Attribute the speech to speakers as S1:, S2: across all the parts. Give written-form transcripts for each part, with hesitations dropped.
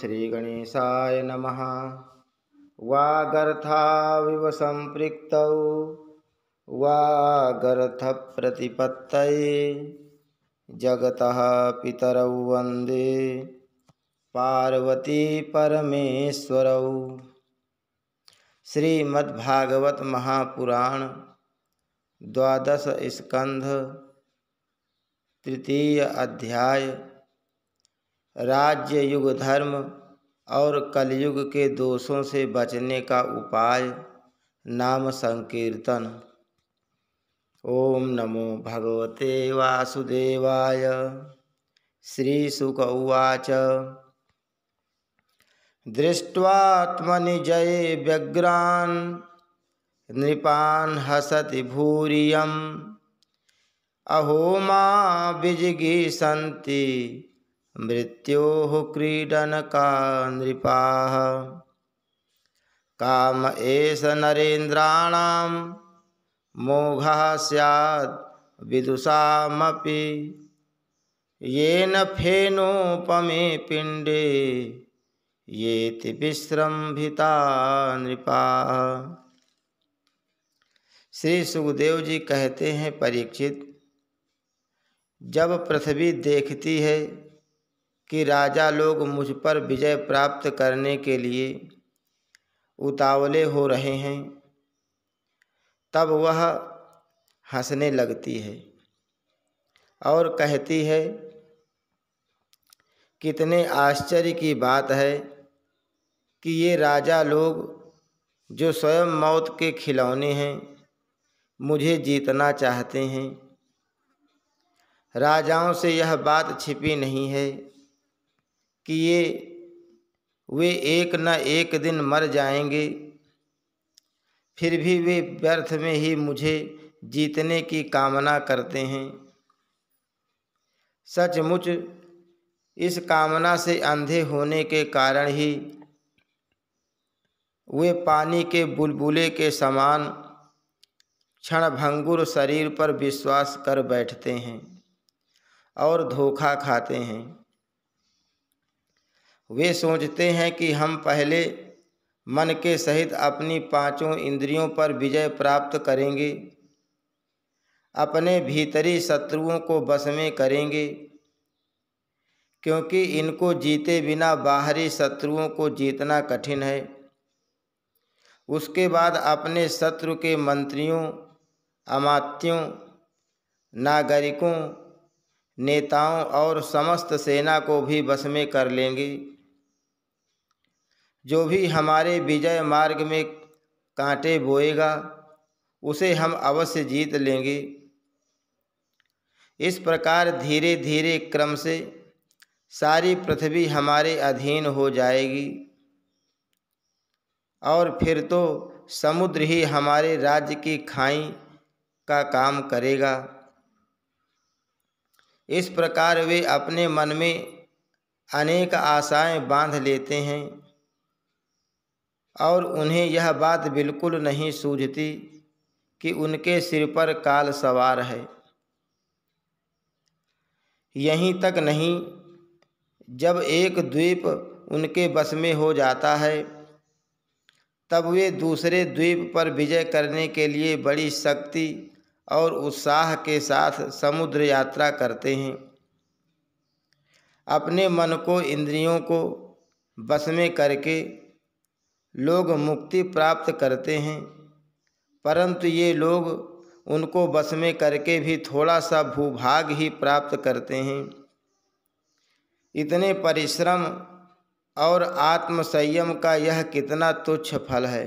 S1: श्रीगणेशाय नमः। वागर्थाविव सम्पृक्तौ वागर्थप्रतिपत्तये जगतः पितरौ वन्दे पार्वती परमेश्वरौ। श्रीमद्भागवत महापुराण द्वादश स्कंध तृतीय अध्याय राज्य युग धर्म और कलयुग के दोषों से बचने का उपाय नाम संकीर्तन। ओम नमो भगवते वासुदेवाय। श्रीशुक उवाच। दृष्ट्वात्मनि जये व्यग्रान् नृपान् हसति भूरियम् अहो मा विजिगीषन्ति मृत्योः क्रीडनका नृपाः। काम एष नरेन्द्राणां मोघः स्यात् विदुषामपि येन फेनोपमे पिण्डे येति विश्रम्भिता नृपाः। श्री सुखदेव जी कहते हैं, परीक्षित, जब पृथ्वी देखती है कि राजा लोग मुझ पर विजय प्राप्त करने के लिए उतावले हो रहे हैं, तब वह हंसने लगती है और कहती है, कितने आश्चर्य की बात है कि ये राजा लोग जो स्वयं मौत के खिलौने हैं, मुझे जीतना चाहते हैं। राजाओं से यह बात छिपी नहीं है कि वे एक न एक दिन मर जाएंगे, फिर भी वे व्यर्थ में ही मुझे जीतने की कामना करते हैं। सचमुच इस कामना से अंधे होने के कारण ही वे पानी के बुलबुले के समान क्षणभंगुर शरीर पर विश्वास कर बैठते हैं और धोखा खाते हैं। वे सोचते हैं कि हम पहले मन के सहित अपनी पांचों इंद्रियों पर विजय प्राप्त करेंगे, अपने भीतरी शत्रुओं को वश में करेंगे, क्योंकि इनको जीते बिना बाहरी शत्रुओं को जीतना कठिन है। उसके बाद अपने शत्रु के मंत्रियों, अमात्यों, नागरिकों, नेताओं और समस्त सेना को भी वश में कर लेंगे। जो भी हमारे विजय मार्ग में कांटे बोएगा, उसे हम अवश्य जीत लेंगे। इस प्रकार धीरे धीरे क्रम से सारी पृथ्वी हमारे अधीन हो जाएगी और फिर तो समुद्र ही हमारे राज्य की खाई का काम करेगा। इस प्रकार वे अपने मन में अनेक आशाएं बांध लेते हैं और उन्हें यह बात बिल्कुल नहीं सूझती कि उनके सिर पर काल सवार है। यहीं तक नहीं, जब एक द्वीप उनके बस में हो जाता है, तब वे दूसरे द्वीप पर विजय करने के लिए बड़ी शक्ति और उत्साह के साथ समुद्र यात्रा करते हैं। अपने मन को, इंद्रियों को बस में करके लोग मुक्ति प्राप्त करते हैं, परंतु ये लोग उनको बस में करके भी थोड़ा सा भूभाग ही प्राप्त करते हैं। इतने परिश्रम और आत्मसंयम का यह कितना तुच्छ फल है।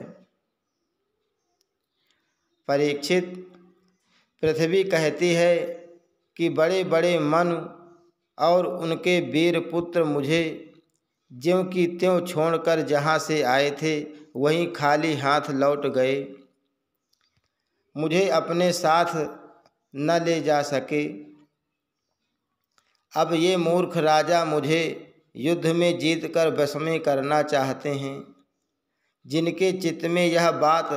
S1: परीक्षित, पृथ्वी कहती है कि बड़े बड़े मनु और उनके वीर पुत्र मुझे ज्यों की त्यों छोड़कर जहाँ से आए थे वहीं खाली हाथ लौट गए। मुझे अपने साथ न ले जा सके। अब ये मूर्ख राजा मुझे युद्ध में जीतकर वश में करना चाहते हैं, जिनके चित्त में यह बात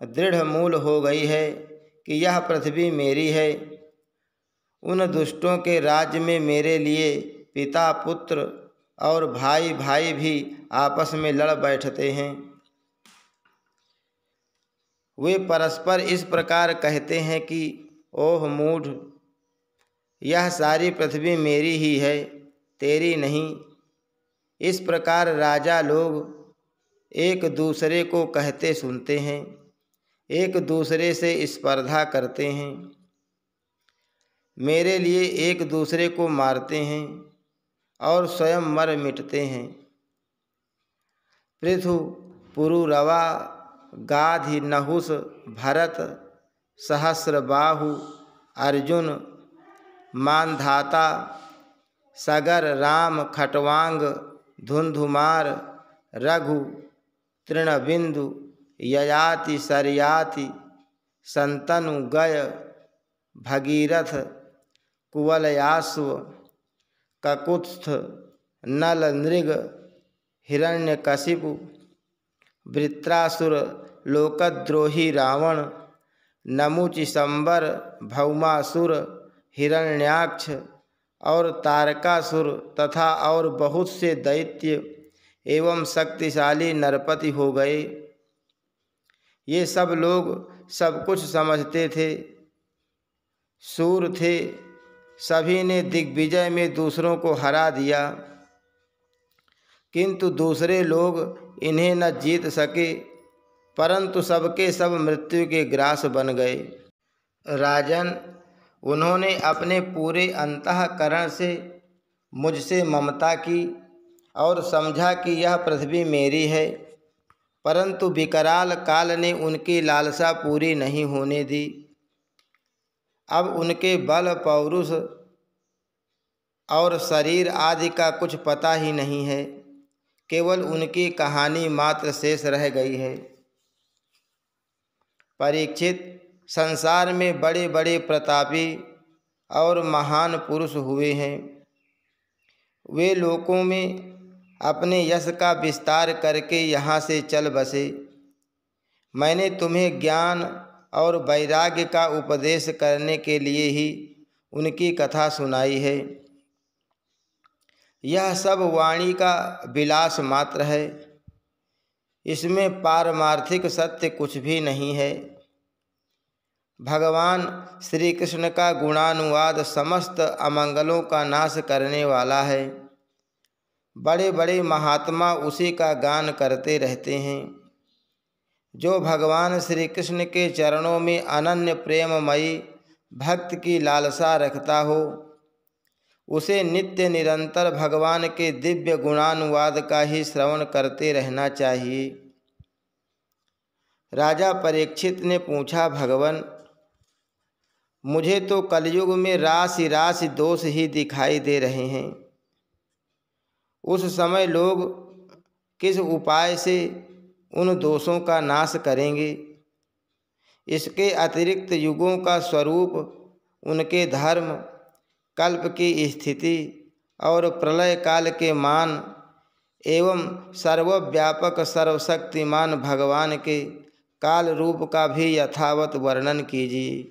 S1: दृढ़ मूल हो गई है कि यह पृथ्वी मेरी है। उन दुष्टों के राज्य में मेरे लिए पिता, पुत्र और भाई भाई भी आपस में लड़ बैठते हैं। वे परस्पर इस प्रकार कहते हैं कि ओह मूढ़, यह सारी पृथ्वी मेरी ही है, तेरी नहीं। इस प्रकार राजा लोग एक दूसरे को कहते सुनते हैं, एक दूसरे से स्पर्धा करते हैं, मेरे लिए एक दूसरे को मारते हैं और स्वयं मर मिटते हैं। पृथु, पुरुरवा, गाधि, नहुस, भरत, सहस्रबाहु, अर्जुन, मानधाता, सगर, राम, खटवांग, धुंधुमार, रघु, तृणबिंदु, ययाति, शर्याति, संतनु, गय, भगीरथ, कुवलयाश्व, ककुत्स्थ, नल, नृग, हिरण्यकशिपु, वृत्रासुर, लोकद्रोही रावण, नमुचिशंबर, भौमासुर, हिरण्याक्ष और तारकासुर तथा और बहुत से दैत्य एवं शक्तिशाली नरपति हो गए। ये सब लोग सब कुछ समझते थे, शूर थे, सभी ने दिग्विजय में दूसरों को हरा दिया, किंतु दूसरे लोग इन्हें न जीत सके, परंतु सबके सब मृत्यु के ग्रास बन गए। राजन, उन्होंने अपने पूरे अंतःकरण से मुझसे ममता की और समझा कि यह पृथ्वी मेरी है, परंतु विकराल काल ने उनकी लालसा पूरी नहीं होने दी। अब उनके बल, पौरुष और शरीर आदि का कुछ पता ही नहीं है, केवल उनकी कहानी मात्र शेष रह गई है। परीक्षित, संसार में बड़े बड़े प्रतापी और महान पुरुष हुए हैं। वे लोकों में अपने यश का विस्तार करके यहाँ से चल बसे। मैंने तुम्हें ज्ञान और वैराग्य का उपदेश करने के लिए ही उनकी कथा सुनाई है। यह सब वाणी का विलास मात्र है, इसमें पारमार्थिक सत्य कुछ भी नहीं है। भगवान श्री कृष्ण का गुणानुवाद समस्त अमंगलों का नाश करने वाला है। बड़े बड़े महात्मा उसी का गान करते रहते हैं। जो भगवान श्री कृष्ण के चरणों में अनन्य प्रेममयी भक्त की लालसा रखता हो, उसे नित्य निरंतर भगवान के दिव्य गुणानुवाद का ही श्रवण करते रहना चाहिए। राजा परीक्षित ने पूछा, भगवन, मुझे तो कलयुग में राशि राशि दोष ही दिखाई दे रहे हैं। उस समय लोग किस उपाय से उन दोषों का नाश करेंगे? इसके अतिरिक्त युगों का स्वरूप, उनके धर्म, कल्प की स्थिति और प्रलय काल के मान एवं सर्वव्यापक सर्वशक्तिमान भगवान के काल रूप का भी यथावत वर्णन कीजिए।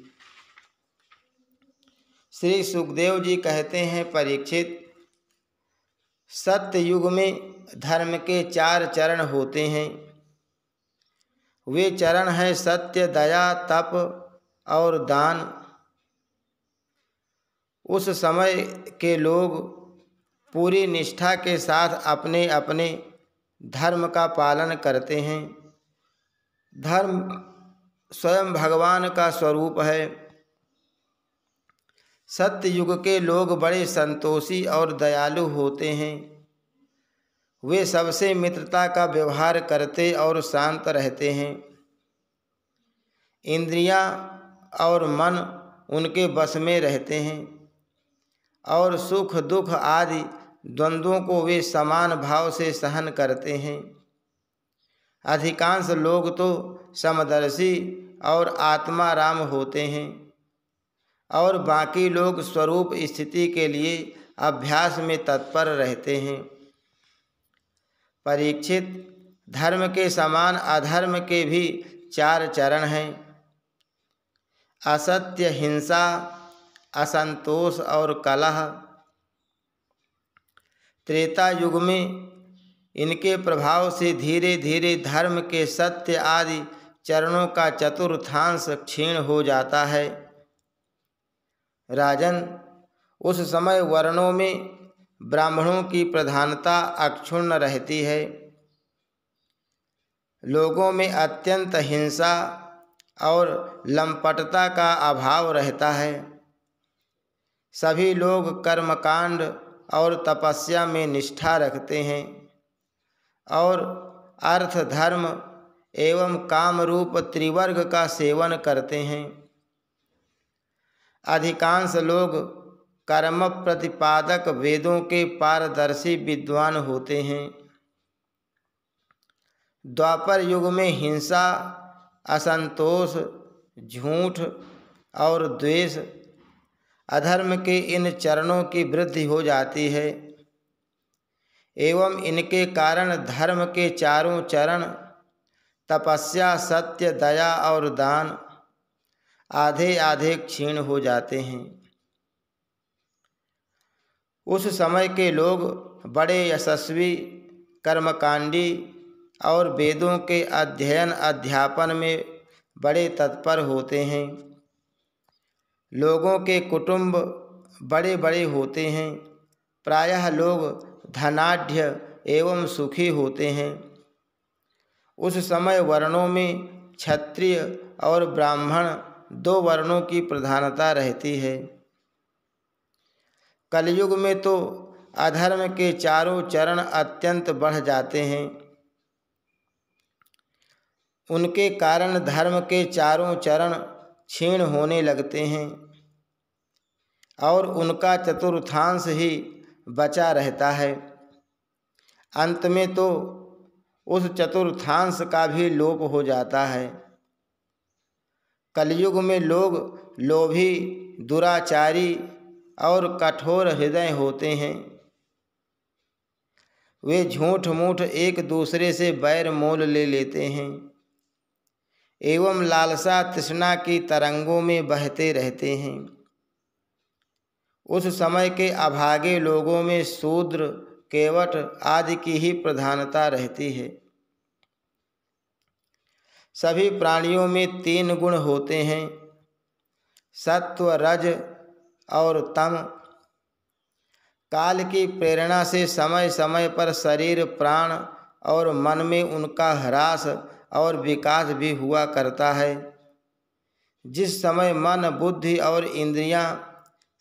S1: श्री सुखदेव जी कहते हैं, परीक्षित, सत्य युग में धर्म के 4 चरण होते हैं। वे चरण हैं सत्य, दया, तप और दान। उस समय के लोग पूरी निष्ठा के साथ अपने अपने धर्म का पालन करते हैं। धर्म स्वयं भगवान का स्वरूप है। सत्य युग के लोग बड़े संतोषी और दयालु होते हैं। वे सबसे मित्रता का व्यवहार करते और शांत रहते हैं। इंद्रियां और मन उनके बस में रहते हैं और सुख दुख आदि द्वंद्वों को वे समान भाव से सहन करते हैं। अधिकांश लोग तो समदर्शी और आत्माराम होते हैं और बाकी लोग स्वरूप स्थिति के लिए अभ्यास में तत्पर रहते हैं। परीक्षित, धर्म के समान अधर्म के भी 4 चरण हैं। असत्य, हिंसा, असंतोष और कलह। त्रेता युग में इनके प्रभाव से धीरे धीरे धर्म के सत्य आदि चरणों का चतुर्थांश क्षीण हो जाता है। राजन, उस समय वर्णों में ब्राह्मणों की प्रधानता अक्षुण्ण रहती है। लोगों में अत्यंत हिंसा और लंपटता का अभाव रहता है। सभी लोग कर्मकांड और तपस्या में निष्ठा रखते हैं और अर्थ, धर्म एवं काम रूप त्रिवर्ग का सेवन करते हैं। अधिकांश लोग कर्म प्रतिपादक वेदों के पारदर्शी विद्वान होते हैं। द्वापर युग में हिंसा, असंतोष, झूठ और द्वेष, अधर्म के इन चरणों की वृद्धि हो जाती है एवं इनके कारण धर्म के चारों चरण तपस्या, सत्य, दया और दान आधे आधे क्षीण हो जाते हैं। उस समय के लोग बड़े यशस्वी, कर्मकांडी और वेदों के अध्ययन अध्यापन में बड़े तत्पर होते हैं। लोगों के कुटुंब बड़े बड़े होते हैं। प्रायः लोग धनाढ्य एवं सुखी होते हैं। उस समय वर्णों में क्षत्रिय और ब्राह्मण दो वर्णों की प्रधानता रहती है। कलयुग में तो अधर्म के चारों चरण अत्यंत बढ़ जाते हैं। उनके कारण धर्म के चारों चरण क्षीण होने लगते हैं और उनका चतुर्थांश ही बचा रहता है। अंत में तो उस चतुर्थांश का भी लोप हो जाता है। कलयुग में लोग लोभी, दुराचारी और कठोर हृदय होते हैं। वे झूठ मूठ एक दूसरे से बैर मोल ले लेते हैं एवं लालसा तृष्णा की तरंगों में बहते रहते हैं। उस समय के अभागे लोगों में शूद्र, केवट आदि की ही प्रधानता रहती है। सभी प्राणियों में तीन गुण होते हैं, सत्व, रज और तम। काल की प्रेरणा से समय समय पर शरीर, प्राण और मन में उनका ह्रास और विकास भी हुआ करता है। जिस समय मन, बुद्धि और इंद्रियां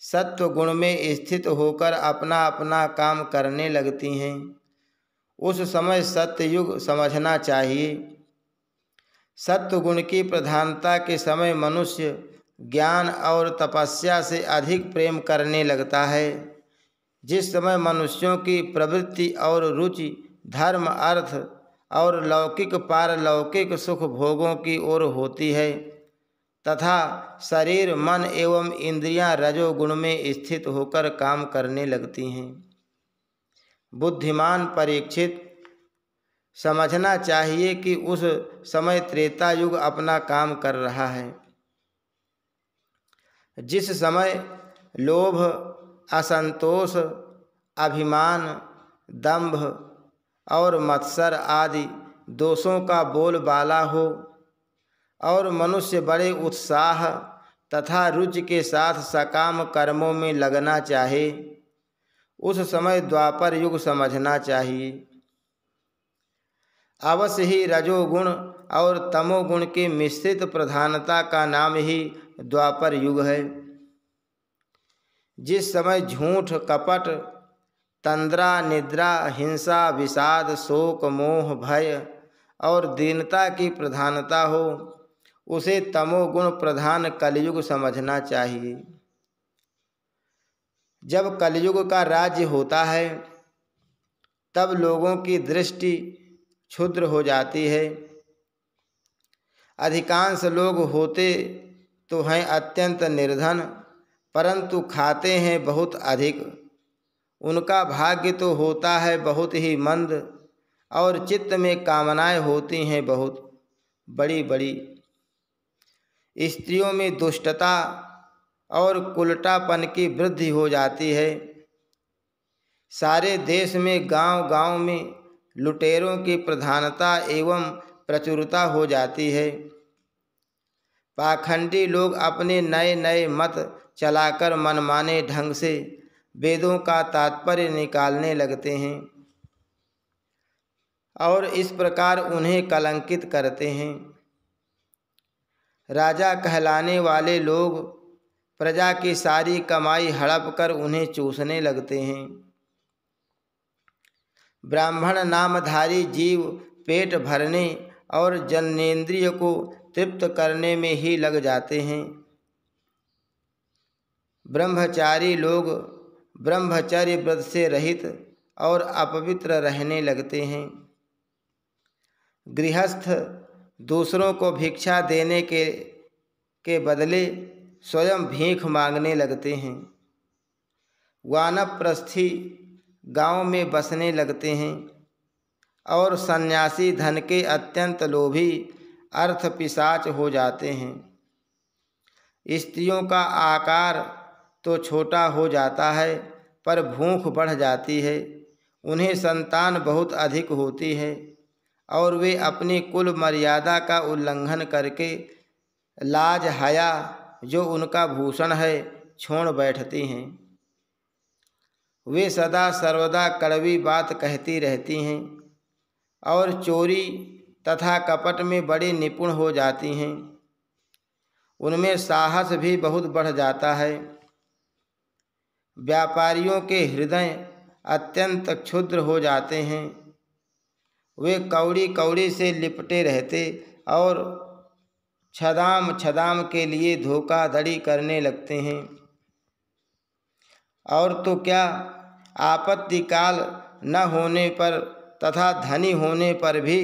S1: सत्व गुण में स्थित होकर अपना अपना काम करने लगती हैं, उस समय सत्ययुग समझना चाहिए। सत्व गुण की प्रधानता के समय मनुष्य ज्ञान और तपस्या से अधिक प्रेम करने लगता है। जिस समय मनुष्यों की प्रवृत्ति और रुचि धर्म, अर्थ और लौकिक पारलौकिक सुख भोगों की ओर होती है तथा शरीर, मन एवं इंद्रियां रजोगुण में स्थित होकर काम करने लगती हैं। बुद्धिमान परीक्षित, समझना चाहिए कि उस समय त्रेता युग अपना काम कर रहा है। जिस समय लोभ, असंतोष, अभिमान, दंभ और मत्सर आदि दोषों का बोलबाला हो और मनुष्य बड़े उत्साह तथा रुचि के साथ सकाम कर्मों में लगना चाहे, उस समय द्वापर युग समझना चाहिए। अवश्य ही रजोगुण और तमोगुण की मिश्रित प्रधानता का नाम ही द्वापर युग है। जिस समय झूठ, कपट, तंद्रा, निद्रा, हिंसा, विषाद, शोक, मोह, भय और दीनता की प्रधानता हो, उसे तमोगुण प्रधान कलयुग समझना चाहिए। जब कलयुग का राज्य होता है तब लोगों की दृष्टि क्षुद्र हो जाती है। अधिकांश लोग होते तो हैं अत्यंत निर्धन, परंतु खाते हैं बहुत अधिक। उनका भाग्य तो होता है बहुत ही मंद और चित्त में कामनाएं होती हैं बहुत बड़ी बड़ी। स्त्रियों में दुष्टता और कुलटापन की वृद्धि हो जाती है। सारे देश में गांव-गांव में लुटेरों की प्रधानता एवं प्रचुरता हो जाती है। पाखंडी लोग अपने नए नए मत चलाकर मनमाने ढंग से वेदों का तात्पर्य निकालने लगते हैं और इस प्रकार उन्हें कलंकित करते हैं। राजा कहलाने वाले लोग प्रजा की सारी कमाई हड़प कर उन्हें चूसने लगते हैं। ब्राह्मण नामधारी जीव पेट भरने और जननेंद्रिय को तृप्त करने में ही लग जाते हैं। ब्रह्मचारी लोग ब्रह्मचर्य व्रत से रहित और अपवित्र रहने लगते हैं। गृहस्थ दूसरों को भिक्षा देने के बदले स्वयं भीख मांगने लगते हैं। वानप्रस्थी गांव में बसने लगते हैं और सन्यासी धन के अत्यंत लोभी अर्थ पिशाच हो जाते हैं। स्त्रियों का आकार तो छोटा हो जाता है पर भूख बढ़ जाती है। उन्हें संतान बहुत अधिक होती है और वे अपनी कुल मर्यादा का उल्लंघन करके लाज हया जो उनका भूषण है छोड़ बैठती हैं। वे सदा सर्वदा कड़वी बात कहती रहती हैं और चोरी तथा कपट में बड़ी निपुण हो जाती हैं। उनमें साहस भी बहुत बढ़ जाता है। व्यापारियों के हृदय अत्यंत क्षुद्र हो जाते हैं। वे कौड़ी कौड़ी से लिपटे रहते और छदाम छदाम के लिए धोखाधड़ी करने लगते हैं। और तो क्या, आपत्ति काल न होने पर तथा धनी होने पर भी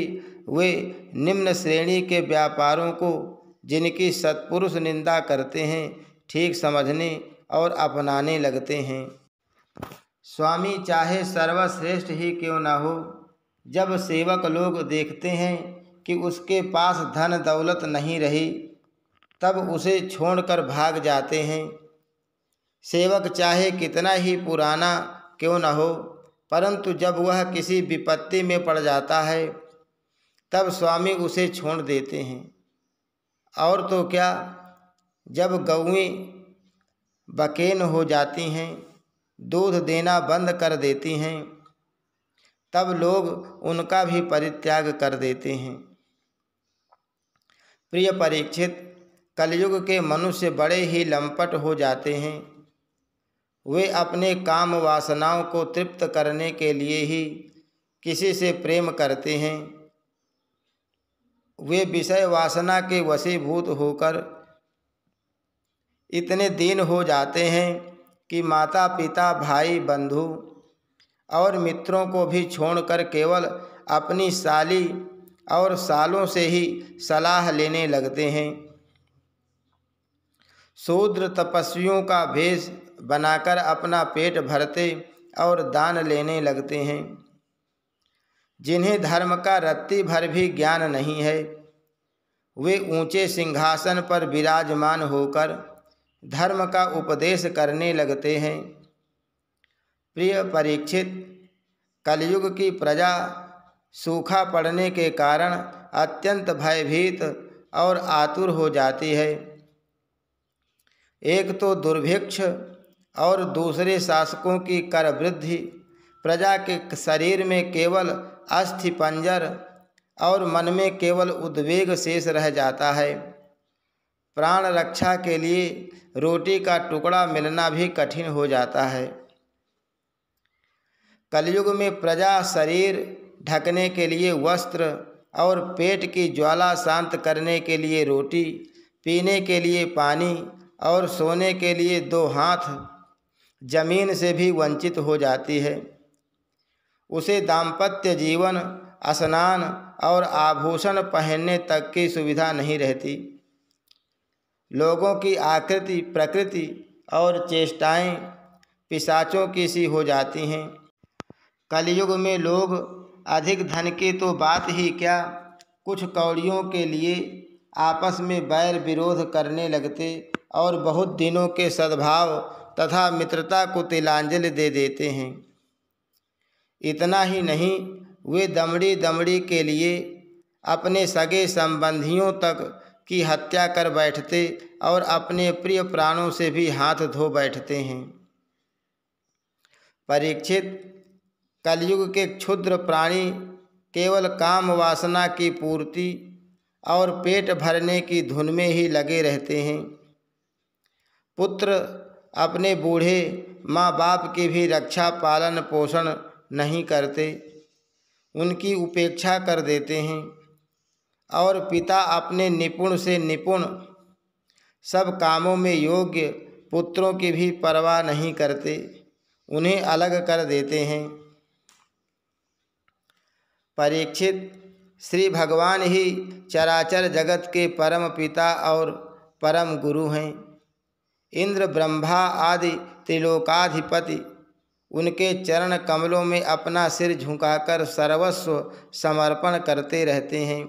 S1: वे निम्न श्रेणी के व्यापारों को, जिनकी सत्पुरुष निंदा करते हैं, ठीक समझने और अपनाने लगते हैं। स्वामी चाहे सर्वश्रेष्ठ ही क्यों न हो, जब सेवक लोग देखते हैं कि उसके पास धन दौलत नहीं रही, तब उसे छोड़कर भाग जाते हैं। सेवक चाहे कितना ही पुराना क्यों न हो, परंतु जब वह किसी विपत्ति में पड़ जाता है तब स्वामी उसे छोड़ देते हैं। और तो क्या, जब गौएं बकेन हो जाती हैं, दूध देना बंद कर देती हैं, तब लोग उनका भी परित्याग कर देते हैं। प्रिय परीक्षित, कलयुग के मनुष्य बड़े ही लंपट हो जाते हैं। वे अपने काम वासनाओं को तृप्त करने के लिए ही किसी से प्रेम करते हैं। वे विषय वासना के वशीभूत होकर इतने दीन हो जाते हैं कि माता पिता भाई बंधु और मित्रों को भी छोड़कर केवल अपनी साली और सालों से ही सलाह लेने लगते हैं। शूद्र तपस्वियों का भेष बनाकर अपना पेट भरते और दान लेने लगते हैं। जिन्हें धर्म का रत्ती भर भी ज्ञान नहीं है, वे ऊंचे सिंहासन पर विराजमान होकर धर्म का उपदेश करने लगते हैं। प्रिय परीक्षित, कलयुग की प्रजा सूखा पड़ने के कारण अत्यंत भयभीत और आतुर हो जाती है। एक तो दुर्भिक्ष और दूसरे शासकों की कर वृद्धि प्रजा के शरीर में केवल अस्थि पंजर और मन में केवल उद्वेग शेष रह जाता है। प्राण रक्षा के लिए रोटी का टुकड़ा मिलना भी कठिन हो जाता है। कलयुग में प्रजा शरीर ढकने के लिए वस्त्र और पेट की ज्वाला शांत करने के लिए रोटी, पीने के लिए पानी और सोने के लिए 2 हाथ जमीन से भी वंचित हो जाती है। उसे दाम्पत्य जीवन, स्नान और आभूषण पहनने तक की सुविधा नहीं रहती। लोगों की आकृति, प्रकृति और चेष्टाएं पिशाचों की सी हो जाती हैं। कलयुग में लोग अधिक धन की तो बात ही क्या, कुछ कौड़ियों के लिए आपस में बैर विरोध करने लगते और बहुत दिनों के सद्भाव तथा मित्रता को तिलांजलि दे देते हैं। इतना ही नहीं, वे दमड़ी दमड़ी के लिए अपने सगे संबंधियों तक की हत्या कर बैठते और अपने प्रिय प्राणों से भी हाथ धो बैठते हैं। परीक्षित, कलयुग के क्षुद्र प्राणी केवल काम वासना की पूर्ति और पेट भरने की धुन में ही लगे रहते हैं। पुत्र अपने बूढ़े माँ बाप की भी रक्षा पालन पोषण नहीं करते, उनकी उपेक्षा कर देते हैं। और पिता अपने निपुण से निपुण सब कामों में योग्य पुत्रों की भी परवाह नहीं करते, उन्हें अलग कर देते हैं। परीक्षित, श्री भगवान ही चराचर जगत के परम पिता और परम गुरु हैं। इंद्र, ब्रह्मा आदि त्रिलोकाधिपति उनके चरण कमलों में अपना सिर झुकाकर सर्वस्व समर्पण करते रहते हैं।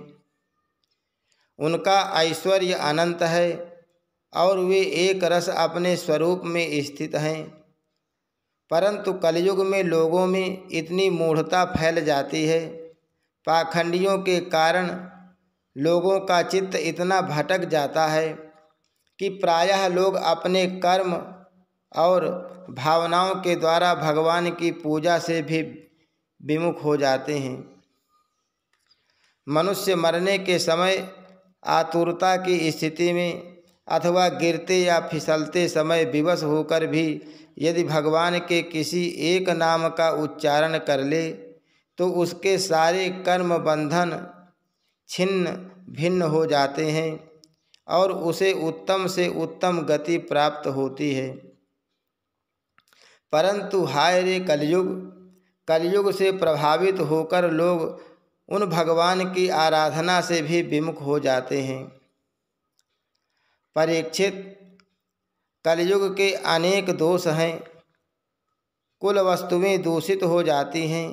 S1: उनका ऐश्वर्य अनंत है और वे एक रस अपने स्वरूप में स्थित हैं। परंतु कलयुग में लोगों में इतनी मूढ़ता फैल जाती है, पाखंडियों के कारण लोगों का चित्त इतना भटक जाता है कि प्रायः लोग अपने कर्म और भावनाओं के द्वारा भगवान की पूजा से भी विमुख हो जाते हैं। मनुष्य मरने के समय आतुरता की स्थिति में अथवा गिरते या फिसलते समय विवश होकर भी यदि भगवान के किसी एक नाम का उच्चारण कर ले तो उसके सारे कर्म बंधन छिन्न भिन्न हो जाते हैं और उसे उत्तम से उत्तम गति प्राप्त होती है। परंतु हाय रे कलयुग, कलयुग से प्रभावित होकर लोग उन भगवान की आराधना से भी विमुख हो जाते हैं। परीक्षित, कलयुग के अनेक दोष हैं। कुल वस्तुएं दूषित हो जाती हैं,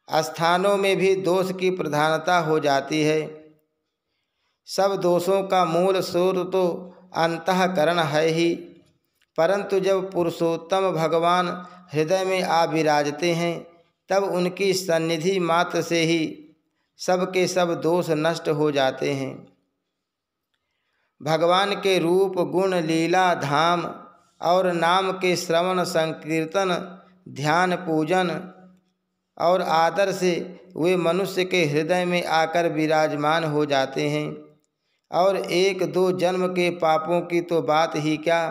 S1: स्थानों में भी दोष की प्रधानता हो जाती है। सब दोषों का मूल स्रोत तो अंतःकरण है ही, परंतु जब पुरुषोत्तम भगवान हृदय में आ विराजते हैं तब उनकी सन्निधि मात्र से ही सब के सब दोष नष्ट हो जाते हैं। भगवान के रूप, गुण, लीला, धाम और नाम के श्रवण, संकीर्तन, ध्यान, पूजन और आदर से वे मनुष्य के हृदय में आकर विराजमान हो जाते हैं और एक दो जन्म के पापों की तो बात ही क्या,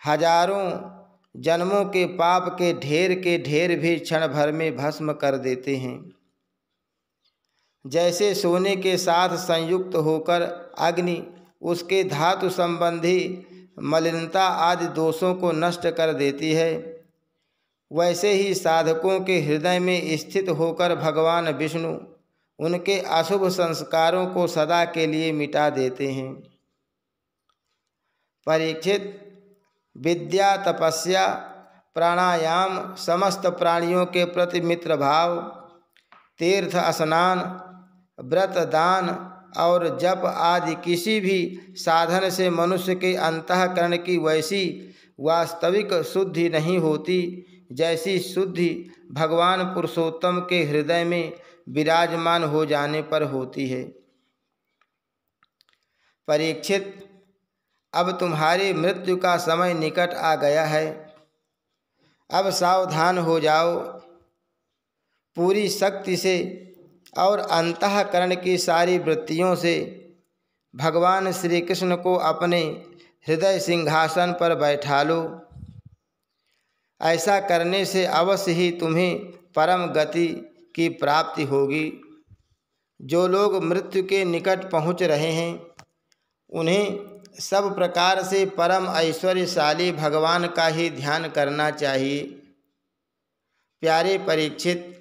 S1: हजारों जन्मों के पाप के ढेर भी क्षण भर में भस्म कर देते हैं। जैसे सोने के साथ संयुक्त होकर अग्नि उसके धातु संबंधी मलिनता आदि दोषों को नष्ट कर देती है, वैसे ही साधकों के हृदय में स्थित होकर भगवान विष्णु उनके अशुभ संस्कारों को सदा के लिए मिटा देते हैं। परीक्षित, विद्या, तपस्या, प्राणायाम, समस्त प्राणियों के प्रति मित्र भाव, तीर्थ स्नान, व्रत, दान और जप आदि किसी भी साधन से मनुष्य के अंतःकरण की वैसी वास्तविक शुद्धि नहीं होती जैसी शुद्धि भगवान पुरुषोत्तम के हृदय में विराजमान हो जाने पर होती है। परीक्षित, अब तुम्हारी मृत्यु का समय निकट आ गया है। अब सावधान हो जाओ। पूरी शक्ति से और अंतःकरण की सारी वृत्तियों से भगवान श्री कृष्ण को अपने हृदय सिंहासन पर बैठा लो। ऐसा करने से अवश्य ही तुम्हें परम गति की प्राप्ति होगी। जो लोग मृत्यु के निकट पहुँच रहे हैं उन्हें सब प्रकार से परम ऐश्वर्यशाली भगवान का ही ध्यान करना चाहिए। प्यारे परीक्षित,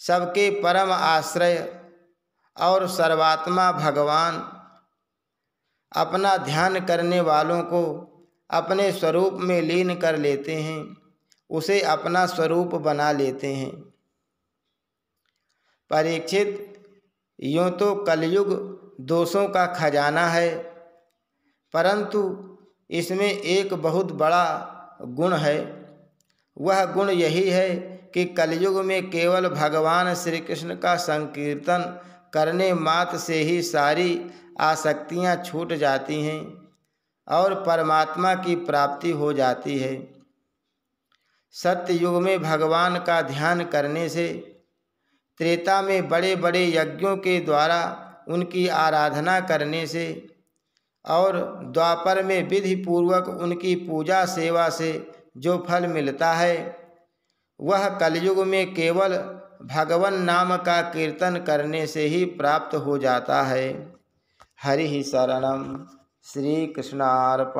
S1: सबके परम आश्रय और सर्वात्मा भगवान अपना ध्यान करने वालों को अपने स्वरूप में लीन कर लेते हैं, उसे अपना स्वरूप बना लेते हैं। परीक्षित, यूँ तो कलयुग दोषों का खजाना है, परंतु इसमें एक बहुत बड़ा गुण है। वह गुण यही है कि कलयुग में केवल भगवान श्री कृष्ण का संकीर्तन करने मात्र से ही सारी आसक्तियां छूट जाती हैं और परमात्मा की प्राप्ति हो जाती है। सत्य युग में भगवान का ध्यान करने से, त्रेता में बड़े बड़े यज्ञों के द्वारा उनकी आराधना करने से और द्वापर में विधि पूर्वक उनकी पूजा सेवा से जो फल मिलता है वह कलयुग में केवल भगवन नाम का कीर्तन करने से ही प्राप्त हो जाता है। हरि शरणम। श्री कृष्णार्पणमस्तु।